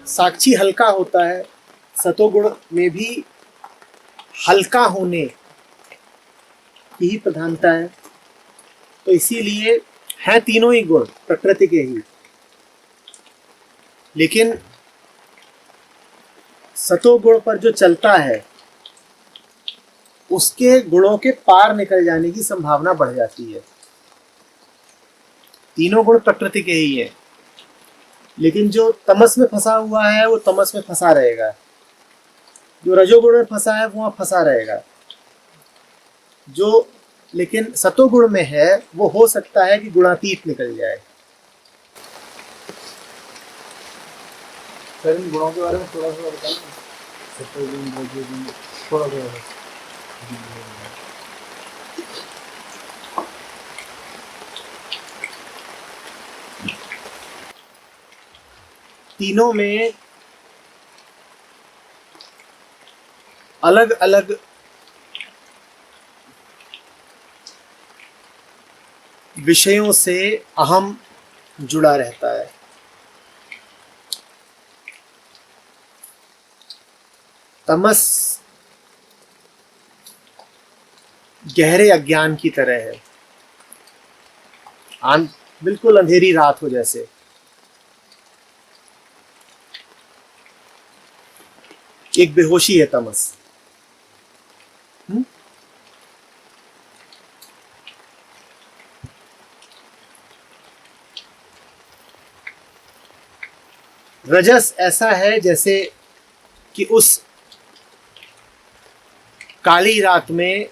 साक्षी हल्का होता है, सतोगुण में भी हल्का होने की ही प्रधानता है। तो इसीलिए हैं तीनों ही गुण प्रकृति के ही, लेकिन सतोगुण पर जो चलता है उसके गुणों के पार निकल जाने की संभावना बढ़ जाती है। तीनों गुण प्रकृति के ही है, लेकिन जो तमस में फंसा हुआ है वो तमस में फंसा रहेगा, जो रजोगुण में फंसा है वो वहां फंसा रहेगा। जो लेकिन सतोगुण में है वो हो सकता है कि गुणातीत निकल जाए। सर इन गुणों के बारे में थोड़ा सा बताएं। सतोगुण रजोगुण थोड़ा सा। तीनों में अलग अलग विषयों से अहम जुड़ा रहता है। तमस गहरे अज्ञान की तरह है, बिल्कुल अंधेरी रात हो जैसे। एक बेहोशी है तमस। रजस ऐसा है जैसे कि उस काली रात में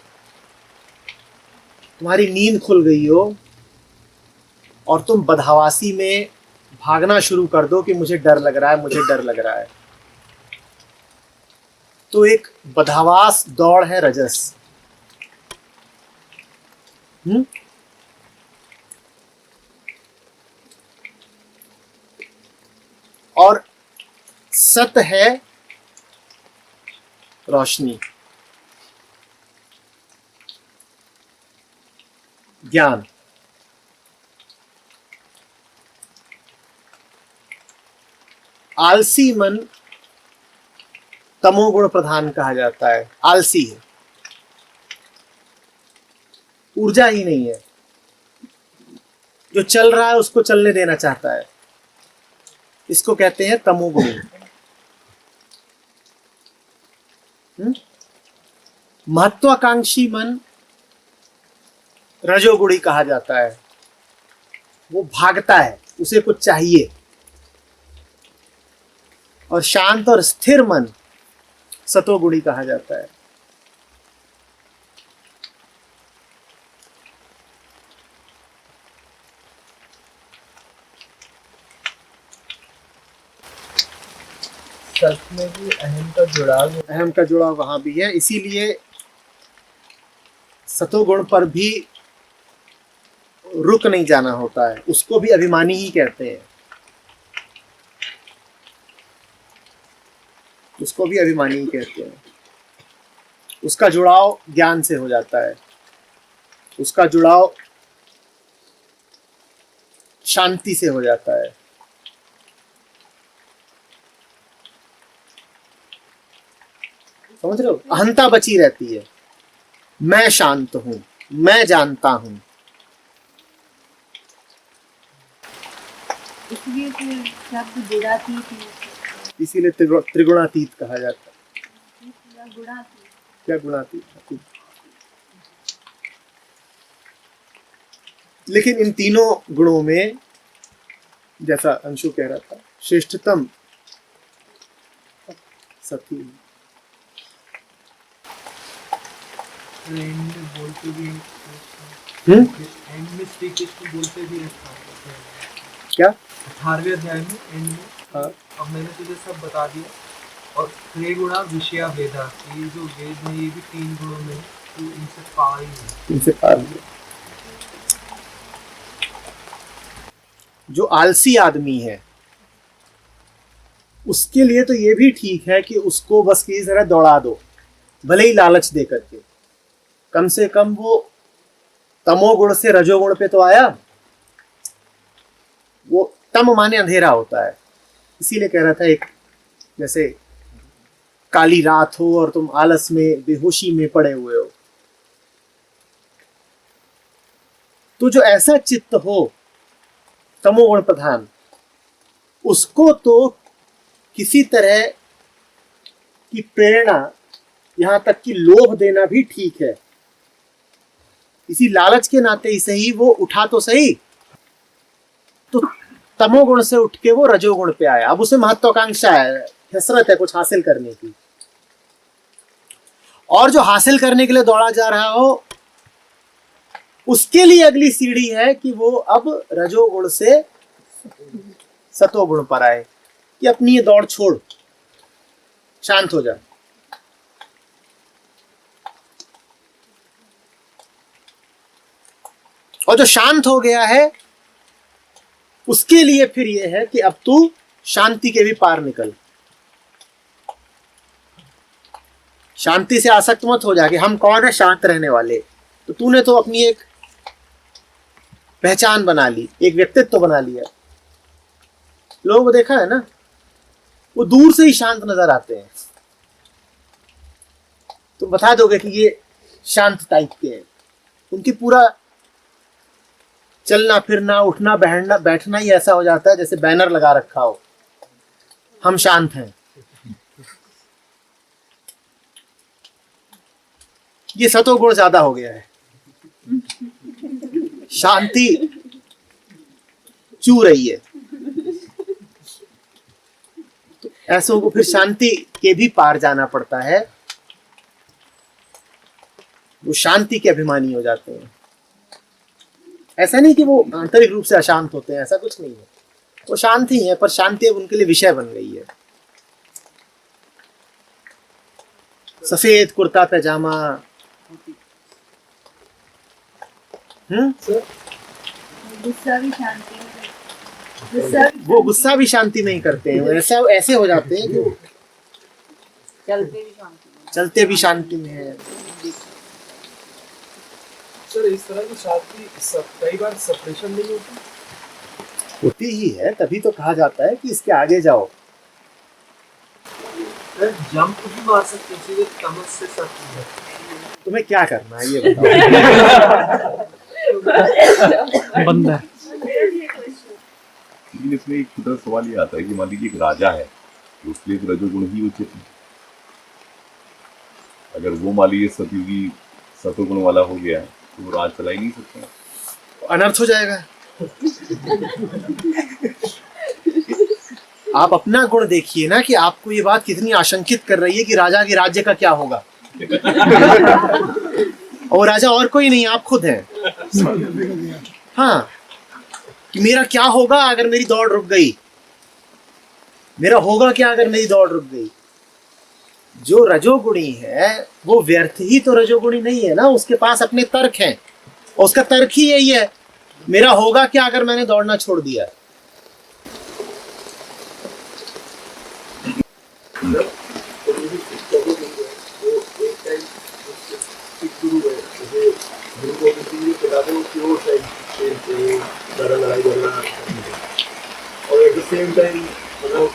तुम्हारी नींद खुल गई हो और तुम बदहवासी में भागना शुरू कर दो कि मुझे डर लग रहा है, मुझे डर लग रहा है। तो एक बदहवास दौड़ है रजस। और सत है रोशनी, ज्ञान। आलसी मन तमोगुण प्रधान कहा जाता है। आलसी है, ऊर्जा ही नहीं है, जो चल रहा है उसको चलने देना चाहता है, इसको कहते हैं तमोगुणी। महत्वाकांक्षी मन रजोगुणी कहा जाता है, वो भागता है, उसे कुछ चाहिए। और शांत और स्थिर मन सतोगुणी कहा जाता है। सत में भी अहम का जुड़ाव वहां भी है, इसीलिए सतोगुण पर भी रुक नहीं जाना होता है, उसको भी अभिमानी ही कहते हैं, उसको भी अभिमानी ही कहते हैं। उसका जुड़ाव ज्ञान से हो जाता है, उसका जुड़ाव शांति से हो जाता है। समझ रहे हो? अहंता बची रहती है, मैं शांत हूं, मैं जानता हूं। इसीलिए त्रिगुणातीत कहा जाता है। क्या गुणातीत? लेकिन इन तीनों गुणों में, जैसा अंशु कह रहा था, श्रेष्ठतम सती। एंड बोलते भी एंड में श्री कृष्ण बोलते भी क्या 18वें अध्याय में एंड में। हाँ, अब मैंने तुझे सब बता दिया। और त्रय गुणा विषया वेदा, ये जो वेद है ये भी तीन गुणों में, तो इनसे पार ही है, इनसे पार है। जो आलसी आदमी है उसके लिए तो ये भी ठीक है कि उसको बस किसी तरह दौड़ा दो, भले ही लालच दे करके, कम से कम वो तमोगुण से रजोगुण पे तो आया। वो तम माने अंधेरा होता है, इसीलिए कह रहा था एक जैसे काली रात हो और तुम आलस में बेहोशी में पड़े हुए हो, तो जो ऐसा चित्त हो तमोगुण प्रधान, उसको तो किसी तरह की प्रेरणा, यहां तक कि लोभ देना भी ठीक है। इसी लालच के नाते ही सही वो उठा तो सही, तो तमोगुण से उठ के वो रजोगुण पे आया। अब उसे महत्वाकांक्षा है, हसरत है कुछ हासिल करने की, और जो हासिल करने के लिए दौड़ा जा रहा हो उसके लिए अगली सीढ़ी है कि वो अब रजोगुण से सतोगुण पर आए, कि अपनी ये दौड़ छोड़, शांत हो जा। और जो शांत हो गया है उसके लिए फिर ये है कि अब तू शांति के भी पार निकल। शांति से आसक्त मत हो जा कि हम कौन है शांत रहने वाले। तो तूने तो अपनी एक पहचान बना ली, एक व्यक्तित्व बना लिया। लोगों को देखा है ना, वो दूर से ही शांत नजर आते हैं, तो बता दोगे कि ये शांत टाइप के हैं। उनकी पूरा चलना फिरना उठना बैठना ही ऐसा हो जाता है जैसे बैनर लगा रखा हो, हम शांत हैं। ये सतोगुण ज्यादा हो गया है, शांति चू रही है। तो ऐसों को फिर शांति के भी पार जाना पड़ता है, वो शांति के अभिमानी हो जाते हैं। ऐसा नहीं कि वो आंतरिक रूप से अशांत होते हैं, ऐसा कुछ नहीं है, वो शांत ही है, पर शांति अब उनके लिए विषय बन गई है। सफेद कुर्ता पैजामा, गुस्सा भी शांति वो गुस्सा भी शांति नहीं करते हैं, ऐसा ऐसे हो जाते हैं कि चलते भी शांति में है। सर इस तरह की शांति कई बार सेपरेशन नहीं होती? होती ही है, तभी तो कहा जाता है कि इसके आगे जाओ। जंप भी मार सकते हैं सीधे तमस से सत्व। तुम्हें क्या करना है ये बताओ। बंदर। लेकिन इसमें एक छोटा सवाल ये आता है कि मान लीजिए एक राजा है, तो उसके लिए रजोगुण ही उचित है। अगर वो मान लीजिए सतयुगी सतोगुण वाला हो गया तो वो राज चला ही नहीं सकता, अनर्थ हो जाएगा। आप अपना गुण देखिए ना, कि आपको ये बात कितनी आशंकित कर रही है कि राजा के राज्य का क्या होगा। और राजा और कोई नहीं, आप खुद हैं। हाँ, कि मेरा क्या होगा अगर मेरी दौड़ रुक गई, मेरा होगा क्या अगर मेरी दौड़ रुक गई। जो रजोगुणी है वो व्यर्थ ही तो रजोगुणी नहीं है ना, उसके पास अपने तर्क हैं, और उसका तर्क ही यही है, मेरा होगा क्या अगर मैंने दौड़ना छोड़ दिया। और एट द सेम टाइम मतलब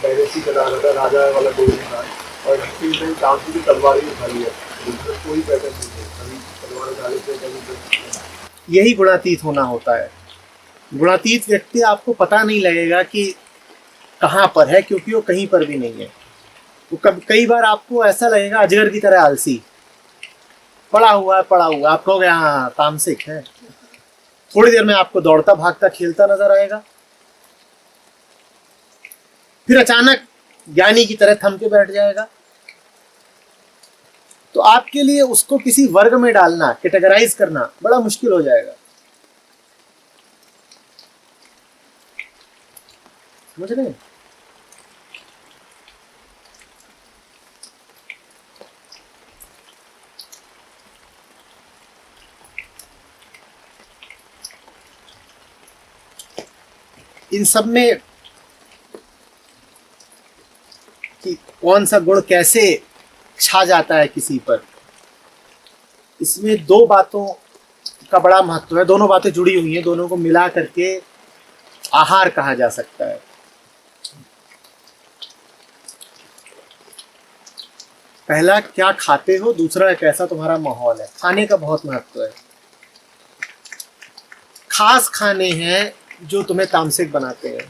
डायनेस्टी चला रहा था, राजा वाला कोई नहीं था, और एट द सेम टाइम चांद की तलवार ही उठा लिया, कोई पैटर्न नहीं है, कभी तलवार उठा लेते कभी। यही गुणातीत होना होता है। गुणातीत व्यक्ति आपको पता नहीं लगेगा कि कहाँ पर है, क्योंकि वो कहीं पर भी नहीं है। वो कई बार आपको ऐसा लगेगा अजगर की तरह आलसी पड़ा हुआ है, आप कहोगे हाँ तामसिक है। थोड़ी देर में आपको दौड़ता भागता खेलता नजर आएगा, फिर अचानक ज्ञानी की तरह थम के बैठ जाएगा। तो आपके लिए उसको किसी वर्ग में डालना, कैटेगराइज करना बड़ा मुश्किल हो जाएगा। समझ रहे हैं? इन सब में कि कौन सा गुण कैसे छा जाता है किसी पर, इसमें दो बातों का बड़ा महत्व है। दोनों बातें जुड़ी हुई हैं, दोनों को मिला करके आहार कहा जा सकता है। पहला क्या खाते हो, दूसरा कैसा तुम्हारा माहौल है। खाने का बहुत महत्व है। खास खाने हैं जो तुम्हें तामसिक बनाते हैं।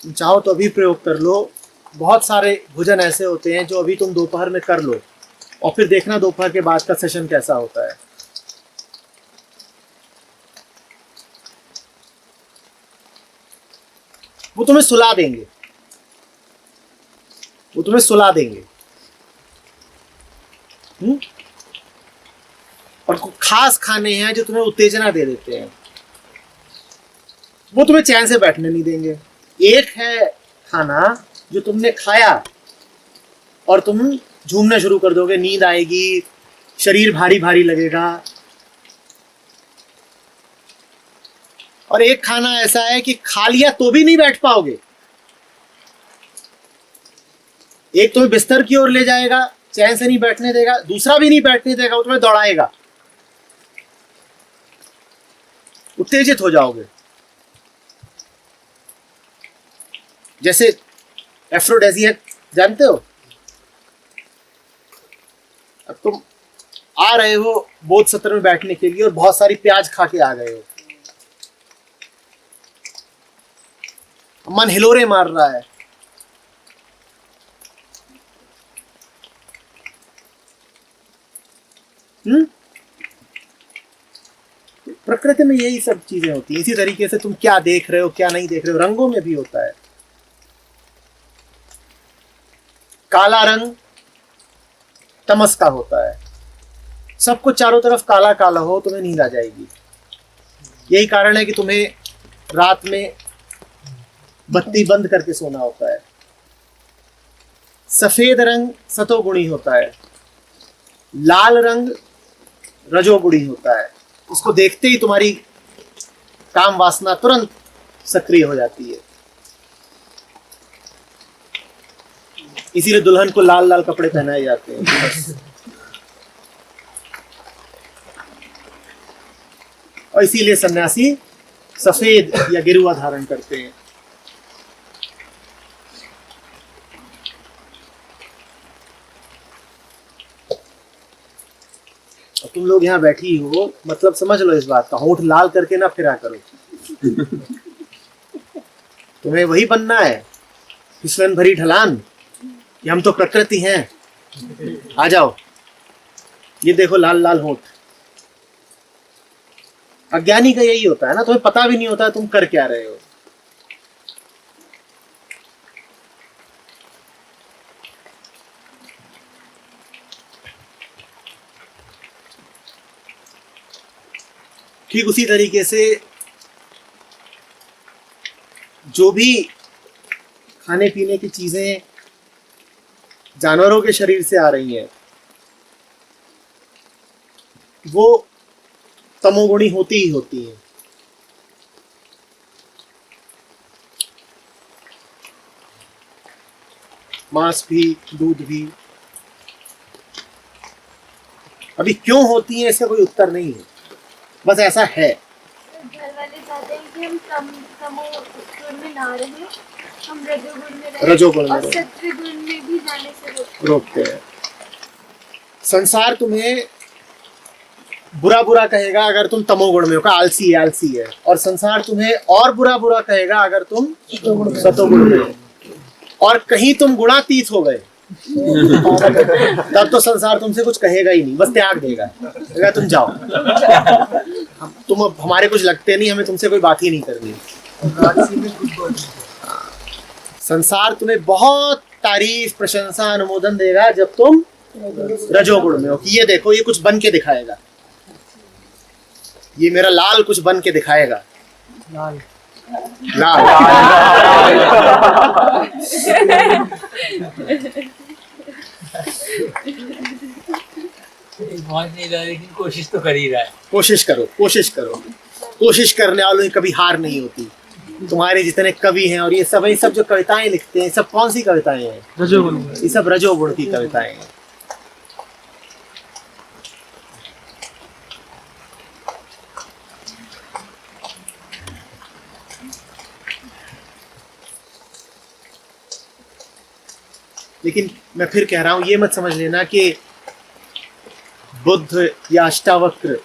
चाहो तो अभी प्रयोग कर लो। बहुत सारे भोजन ऐसे होते हैं जो अभी तुम दोपहर में कर लो और फिर देखना दोपहर के बाद का सेशन कैसा होता है। वो तुम्हें सुला देंगे, वो तुम्हें सुला देंगे। और खास खाने हैं जो तुम्हें उत्तेजना दे देते हैं, वो तुम्हें चैन से बैठने नहीं देंगे। एक है खाना जो तुमने खाया और तुम झूमना शुरू कर दोगे, नींद आएगी, शरीर भारी भारी लगेगा। और एक खाना ऐसा है कि खा लिया तो भी नहीं बैठ पाओगे। एक तुम्हें बिस्तर की ओर ले जाएगा, चैन से नहीं बैठने देगा, दूसरा भी नहीं बैठने देगा, वो तुम्हें दौड़ाएगा, उत्तेजित हो जाओगे। जैसे एफ्रोडेजियक जानते हो, अब तुम आ रहे हो बोध सत्र में बैठने के लिए और बहुत सारी प्याज खा के आ गए हो, मन हिलोरे मार रहा है, प्रकृति में यही सब चीजें होती हैं। इसी तरीके से तुम क्या देख रहे हो क्या नहीं देख रहे हो, रंगों में भी होता है। काला रंग तमस का होता है। सबको चारों तरफ काला काला हो, तुम्हें नींद आ जाएगी। यही कारण है कि तुम्हें रात में बत्ती बंद करके सोना होता है। सफेद रंग सतोगुणी होता है, लाल रंग रजोगुणी होता है। उसको देखते ही तुम्हारी काम वासना तुरंत सक्रिय हो जाती है। इसीलिए दुल्हन को लाल लाल कपड़े पहनाए जाते हैं। और इसीलिए सन्यासी सफेद या गेरुआ धारण करते हैं। और तुम लोग यहाँ बैठी हो, मतलब समझ लो इस बात का, होठ लाल करके ना फिरा करो। तुम्हें वही बनना है, फिसलन भरी ढलान कि हम तो प्रकृति हैं, आ जाओ। ये देखो लाल लाल होठ। अज्ञानी का यही होता है ना, तुम्हें पता भी नहीं होता तुम कर क्या रहे हो। ठीक उसी तरीके से जो भी खाने पीने की चीजें जानवरों के शरीर से आ रही हैं, वो तमोगुणी होती ही होती हैं। मांस भी, दूध भी। अभी क्यों होती हैं इसका कोई उत्तर नहीं है, बस ऐसा है। घर वाले चाहते हैं कि हम तमोगुण में ना रहे, हम रजोगुण में रहे, रजोगुण में और रहे। सत्वगुण में भी जाने से रोकते हैं। संसार तुम्हें बुरा बुरा कहेगा अगर तुम तमोगुण में हो, आलसी है आलसी है, और संसार तुम्हें और बुरा बुरा कहेगा अगर तुम सतोगुण में हो। और कहीं तुम गुणातीत हो गए तब तो संसार तुमसे कुछ कहेगा ही नहीं, बस त्याग देगा, कहेगा तुम जाओ, तुम अब हमारे कुछ लगते नहीं, हमें तुमसे कोई बात ही नहीं करनी। संसार तुम्हें बहुत तारीफ प्रशंसा अनुमोदन देगा जब तुम रजोगुण में हो, कि ये देखो ये कुछ बन के दिखाएगा, ये मेरा लाल कुछ बन के दिखाएगा। लाल लाल पहुंच नहीं रहा, लेकिन कोशिश तो कर ही रहा है। कोशिश करो, कोशिश करो। कोशिश करने वालों की कभी हार नहीं होती। तुम्हारे जितने कवि हैं और ये सब जो कविताएं लिखते हैं, सब कौन सी कविताएं हैं? रजोगुण। ये सब रजोगुण की कविताएं हैं। लेकिन मैं फिर कह रहा हूं, ये मत समझ लेना कि बुद्ध या अष्टावक्र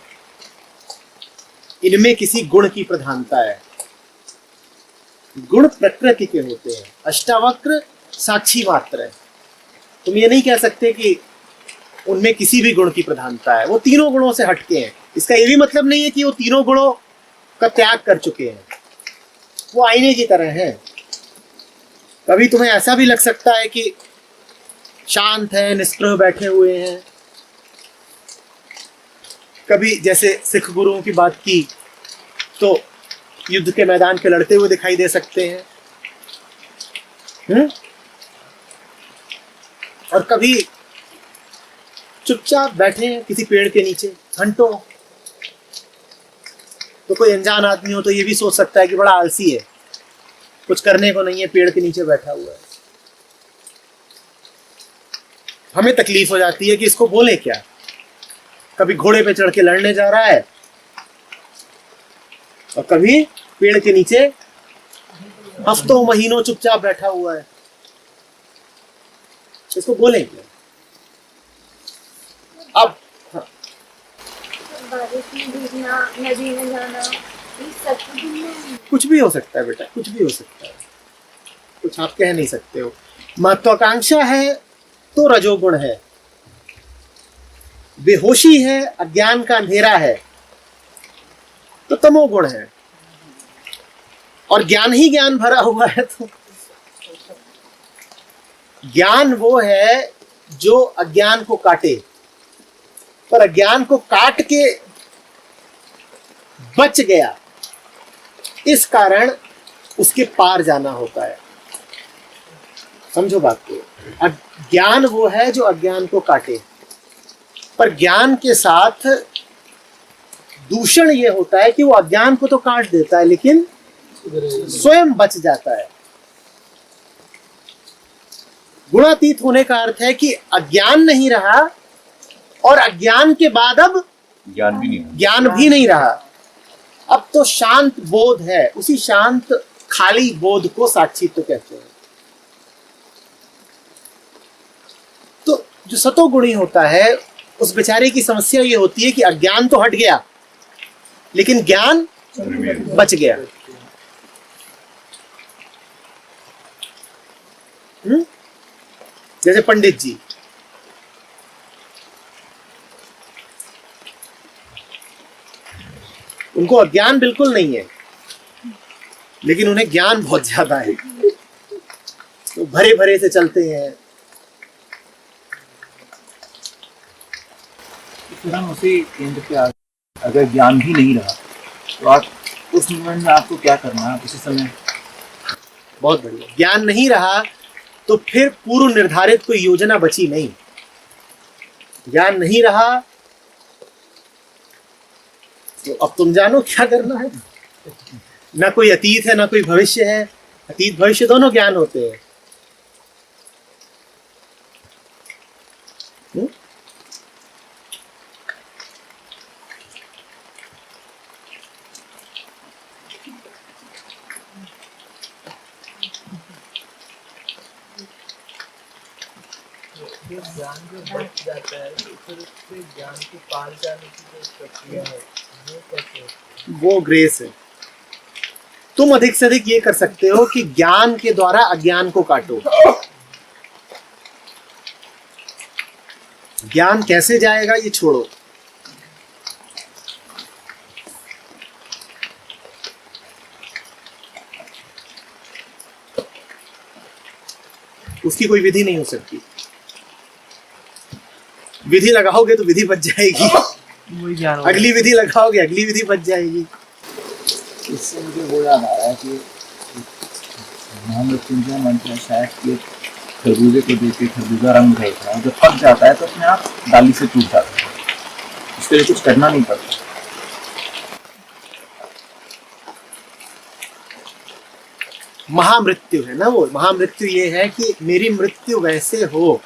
इनमें किसी गुण की प्रधानता है। गुण प्रकृति के होते हैं, अष्टावक्र साक्षी मात्र है। तुम ये नहीं कह सकते कि उनमें किसी भी गुण की प्रधानता है, वो तीनों गुणों से हटके हैं। इसका ये भी मतलब नहीं है कि वो तीनों गुणों का त्याग कर चुके हैं, वो आईने की तरह हैं। कभी तुम्हें ऐसा भी लग सकता है कि शांत है, निष्प्रह बैठे हुए हैं, कभी जैसे सिख गुरुओं की बात की तो युद्ध के मैदान पे लड़ते हुए दिखाई दे सकते हैं, और कभी चुपचाप बैठे हैं किसी पेड़ के नीचे घंटों। तो कोई अनजान आदमी हो तो ये भी सोच सकता है कि बड़ा आलसी है, कुछ करने को नहीं है, पेड़ के नीचे बैठा हुआ है। हमें तकलीफ हो जाती है कि इसको बोले क्या। कभी घोड़े पे चढ़ के लड़ने जा रहा है और कभी पेड़ के नीचे हफ्तों महीनों चुपचाप बैठा हुआ है, इसको बोले क्या। अब बारिश में भीगना, नदी में जाना, ये सब तो दुनिया में कुछ भी हो सकता है बेटा, कुछ भी हो सकता है, कुछ आप कह नहीं सकते हो। महत्वाकांक्षा है तो रजोगुण है, बेहोशी है, अज्ञान का अंधेरा है तो तमोगुण है, और ज्ञान ही ज्ञान भरा हुआ है तो ज्ञान वो है जो अज्ञान को काटे, पर अज्ञान को काट के बच गया, इस कारण उसके पार जाना होता है। समझो बात को, अज्ञान वो है जो अज्ञान को काटे, पर ज्ञान के साथ दूषण ये होता है कि वो अज्ञान को तो काट देता है लेकिन स्वयं बच जाता है। गुणातीत होने का अर्थ है कि अज्ञान नहीं रहा और अज्ञान के बाद अब ज्ञान भी नहीं रहा, अब तो शांत बोध है। उसी शांत खाली बोध को साक्षित्व कहते हैं। तो जो सतोगुणी होता है उस बेचारे की समस्या ये होती है कि अज्ञान तो हट गया लेकिन ज्ञान बच गया। जैसे पंडित जी, उनको अज्ञान बिल्कुल नहीं है लेकिन उन्हें ज्ञान बहुत ज्यादा है, तो भरे भरे से चलते हैं। फिर हम उसी केंद्र पे आ, अगर ज्ञान भी नहीं रहा तो आप उस मोमेंट में आपको क्या करना है उसी समय? बहुत बढ़िया। ज्ञान नहीं रहा तो फिर पूर्व निर्धारित कोई योजना बची नहीं। ज्ञान नहीं रहा तो अब तुम जानो क्या करना है। ना कोई अतीत है ना कोई भविष्य है, अतीत भविष्य दोनों ज्ञान होते हैं। ये ज्ञान जो बच जाता है तो फिर उससे ज्ञान के पार जाने की जो प्रक्रिया है वो कैसे होती है? वो ग्रेस है। तुम अधिक से अधिक ये कर सकते हो कि ज्ञान के द्वारा अज्ञान को काटो। ज्ञान कैसे जाएगा ये छोड़ो, उसकी कोई विधि नहीं हो सकती। विधि लगाओगे तो विधि बच जाएगी, वही ज्ञान होगा। अगली विधि लगाओगे अगली विधि बच जाएगी। इससे मुझे वो याद आ रहा है कि महामृत्युंजय मंत्र है शायद कि खरबूजे को देख के खरबूजा रंग बदलता है, जब पक जाता है तो अपने आप डाली से टूट जाता है, इसके लिए कुछ करना नहीं पड़ता। महामृत्यु है ना वो। महामृत्यु ये है कि मेरी मृत्यु वैसे हो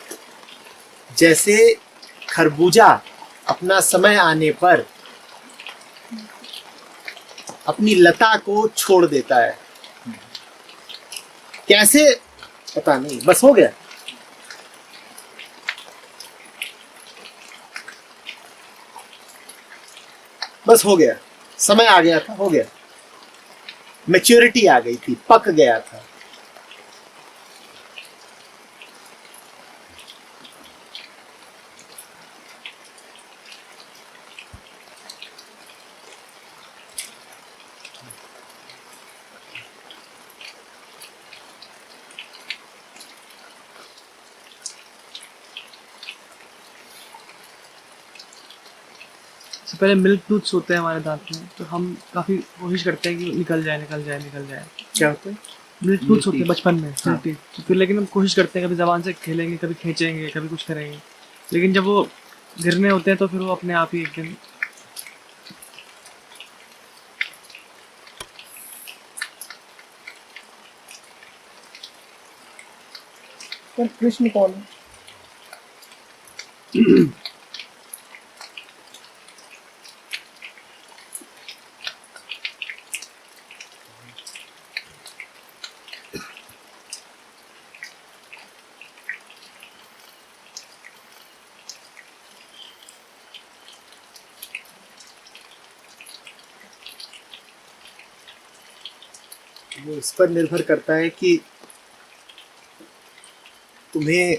जैसे खरबूजा अपना समय आने पर अपनी लता को छोड़ देता है। कैसे पता नहीं, बस हो गया। बस हो गया, समय आ गया था, हो गया, मैच्योरिटी आ गई थी, पक गया था। सबसे पहले मिल्क टूथ्स होते हैं हमारे दांत में, तो हम काफ़ी कोशिश करते हैं कि निकल जाए निकल जाए निकल जाए। क्या होता है? मिल्क टूथ्स होते हैं बचपन में, हाँ। Milk teeth. तो फिर लेकिन हम कोशिश करते हैं, कभी ज़बान से खेलेंगे, कभी खींचेंगे, कभी कुछ करेंगे, लेकिन जब वो गिरने होते हैं तो फिर वो अपने आप ही एक दिन पर कृष्ण कौन है? वो इस पर निर्भर करता है कि तुम्हें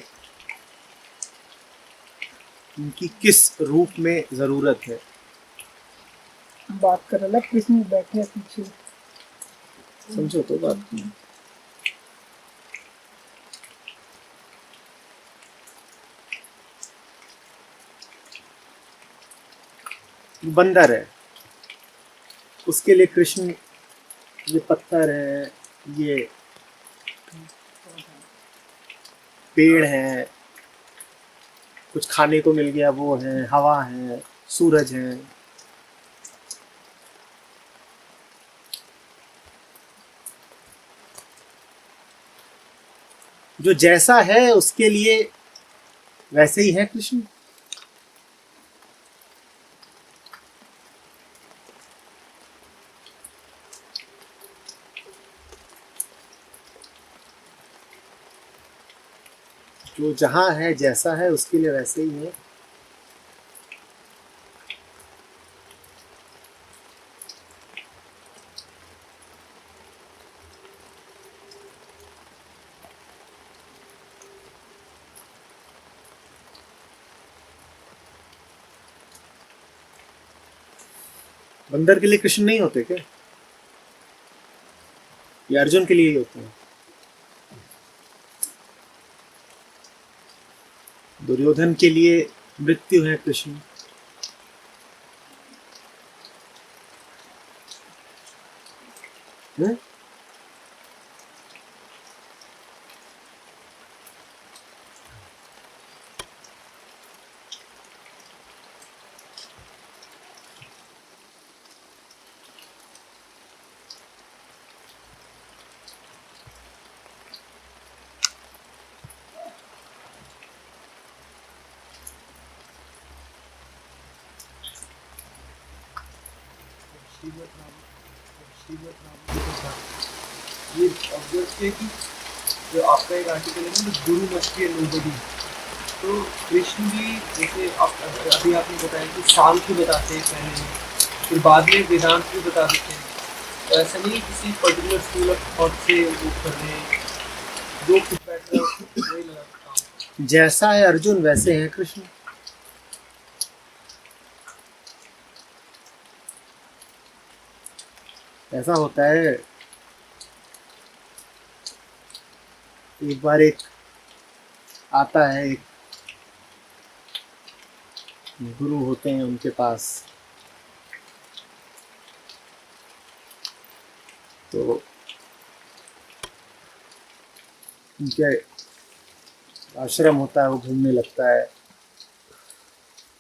उनकी किस रूप में जरूरत है। बात कर रहा कृष्ण बैठे हैं पीछे। समझो तो बात। बंदर है, उसके लिए कृष्ण, ये पत्थर है, ये पेड़ है, कुछ खाने को मिल गया वो है, हवा है, सूरज है। जो जैसा है उसके लिए वैसे ही है कृष्ण। जो जहाँ है जैसा है उसके लिए वैसे ही है। बंदर के लिए कृष्ण नहीं होते क्या? ये अर्जुन के लिए ही होते हैं। दुर्योधन के लिए मृत्यु है कृष्ण। है? ये ऑब्जर्व किया कि जो आपका एक आर्टिकल है ना, गुरु मस्ट बी नोबडी, तो कृष्ण भी जैसे अभी आपने बताया कि सांख्य बताते हैं पहले, फिर बाद में वेदांत भी बता देते हैं। तो ऐसा नहीं किसी पर्टिकुलर स्कूल ऑफ थॉट से वो कर रहे हैं, जो कुछ बैठ रहा है वही लगा काम। जैसा है अर्जुन वैसे है कृष्ण। ऐसा होता है, एक बार एक आता है, एक गुरु होते हैं उनके पास, तो उनके आश्रम होता है, वो घूमने लगता है,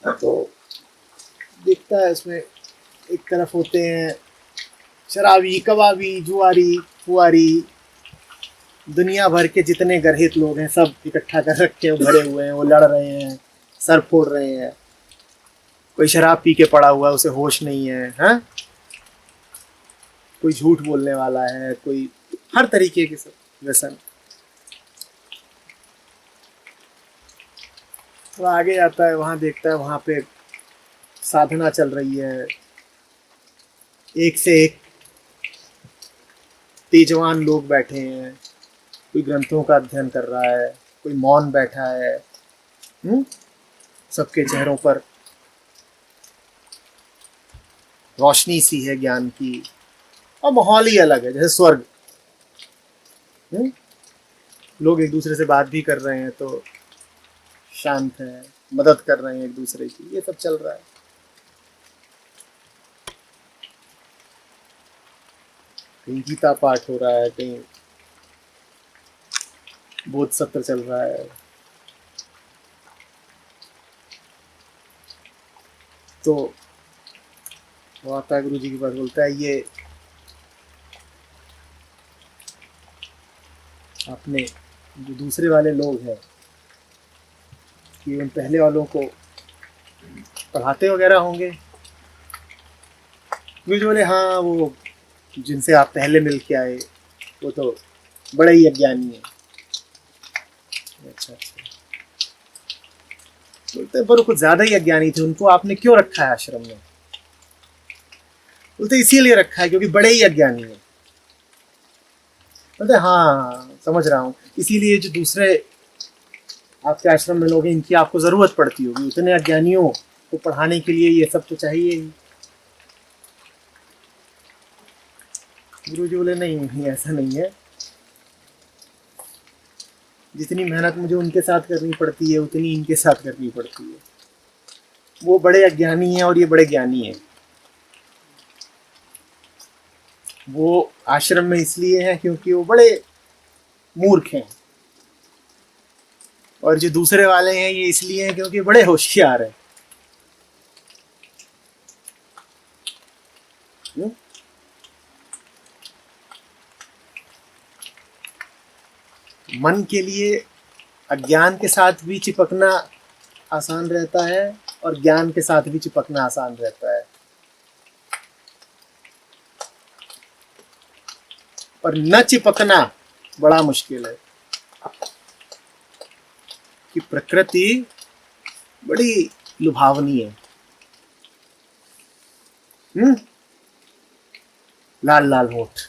तो देखता है उसमें एक तरफ होते हैं शराबी, कबाबी, जुआरी, फुआरी, दुनिया भर के जितने गर्हित लोग हैं सब इकट्ठा कर रखे हैं, भरे हुए हैं, वो लड़ रहे हैं, सर फोड़ रहे हैं। कोई शराब पी के पड़ा हुआ है, उसे होश नहीं है, हाँ? कोई झूठ बोलने वाला है, कोई हर तरीके के सब व्यसन। वो आगे जाता है, वहाँ देखता है वहाँ पे साधना चल रही है, एक से एक तेजवान लोग बैठे हैं, कोई ग्रंथों का अध्ययन कर रहा है, कोई मौन बैठा है। सबके चेहरों पर रोशनी सी है ज्ञान की, और माहौल ही अलग है, जैसे स्वर्ग। लोग एक दूसरे से बात भी कर रहे हैं तो शांत है, मदद कर रहे हैं एक दूसरे की, ये सब चल रहा है। कहीं गीता पाठ हो रहा है, कहीं बोध सत्र चल रहा है। तो वो आता है गुरु जी के पास, बोलता है ये आपने जो दूसरे वाले लोग हैं कि उन पहले वालों को पढ़ाते वगैरह होंगे। गुरु जी बोले हाँ, वो जिनसे आप पहले मिल के आए वो तो बड़े ही अज्ञानी है। अच्छा अच्छा, बोलते पर कुछ ज्यादा ही अज्ञानी थे, उनको आपने क्यों रखा है आश्रम में? बोलते इसीलिए रखा है क्योंकि बड़े ही अज्ञानी है। बोलते हाँ समझ रहा हूँ, इसीलिए जो दूसरे आपके आश्रम में लोग हैं इनकी आपको जरूरत पड़ती होगी, उतने अज्ञानियों को पढ़ाने के लिए ये सब तो चाहिए ही। गुरु जी बोले नहीं ऐसा नहीं है, जितनी मेहनत मुझे उनके साथ करनी पड़ती है उतनी इनके साथ करनी पड़ती है। वो बड़े अज्ञानी हैं और ये बड़े ज्ञानी हैं। वो आश्रम में इसलिए हैं क्योंकि वो बड़े मूर्ख हैं, और जो दूसरे वाले हैं ये इसलिए हैं क्योंकि बड़े होशियार हैं। मन के लिए अज्ञान के साथ भी चिपकना आसान रहता है और ज्ञान के साथ भी चिपकना आसान रहता है, और न चिपकना बड़ा मुश्किल है। कि प्रकृति बड़ी लुभावनी है। लाल लाल होठ,